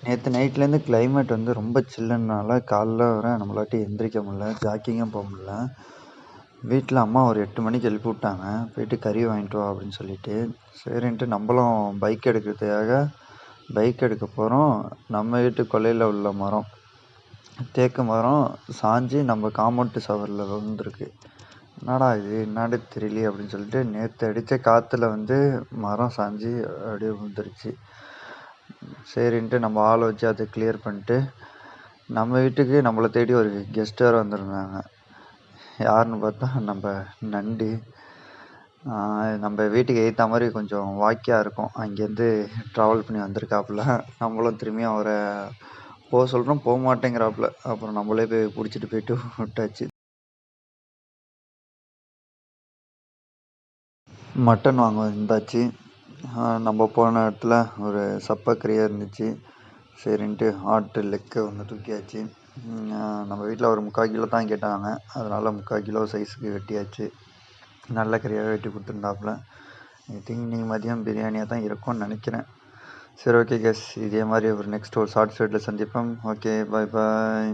நேத்து நைட்லேருந்து கிளைமேட் வந்து ரொம்ப சில்லுனால காலைல வர நம்மளாட்டி எந்திரிக்க முடியல. ஜாக்கிங்கும் போ முடியல. வீட்ல அம்மா ஒரு 8 மணிக்கு எழுப்பி விட்டாங்க. போயிட்டு கறி வாங்கிட்டு வா அப்படின்னு சொல்லிட்டு. சரின்ட்டு நம்மளும் பைக் எடுக்கிறதுக்காக பைக் எடுக்க போறோம். நம்ம வீட்டு கொல்லையில உள்ள மரம், தேக்கு மரம் சாஞ்சு நம்ம காம்பவுண்ட் சுவர்ல விழுந்திருக்கு. என்னடா இது என்னான்னு தெரியலையே அப்படின்னு சொல்லிட்டு நேற்று அடித்த காற்றுல வந்து மரம் சாஞ்சு அப்படியே விழுந்துருச்சு. சரின்ட்டு நம்ம ஆளை வச்சு அதை கிளியர் பண்ணிட்டு நம்ம வீட்டுக்கு நம்மளை தேடி ஒரு கெஸ்ட் வேறு வந்திருந்தாங்க. யாருன்னு பார்த்தா நம்ம நண்டு. நம்ம வீட்டுக்கு எதிர்த்த மாதிரி கொஞ்சம் வாக்கியாக இருக்கும். அங்கேருந்து ட்ராவல் பண்ணி வந்திருக்காப்புல. நம்மளும் திரும்பியும் அவரை போக சொல்கிறோம், போக மாட்டேங்கிறாப்புல. அப்புறம் நம்மளே போய் பிடிச்சிட்டு போயிட்டு விட்டாச்சு. மட்டன் வாங்க வந்தாச்சு. நம்ம போன இடத்துல ஒரு சப்பக்கறியாக இருந்துச்சு. சரின்ட்டு ஆட்டு லெக்கை வந்து தூக்கியாச்சு. நம்ம வீட்டில் ஒரு 3/4 கிலோ தான் கேட்டாங்க. அதனால் 3/4 கிலோ சைஸுக்கு வெட்டியாச்சு. நல்ல கறியாக வெட்டி கொடுத்துருந்தாப்புல. ஐ திங்க் இன்றைக்கி மதியம் பிரியாணியாக தான் இருக்கும்னு நினைக்கிறேன். சரி, ஓகே கேஸ், இதே மாதிரி ஒரு நெக்ஸ்ட் ஒரு ஷார்ட்ஸ் வீடியோவில் சந்திப்போம். ஓகே, பாய் பாய்.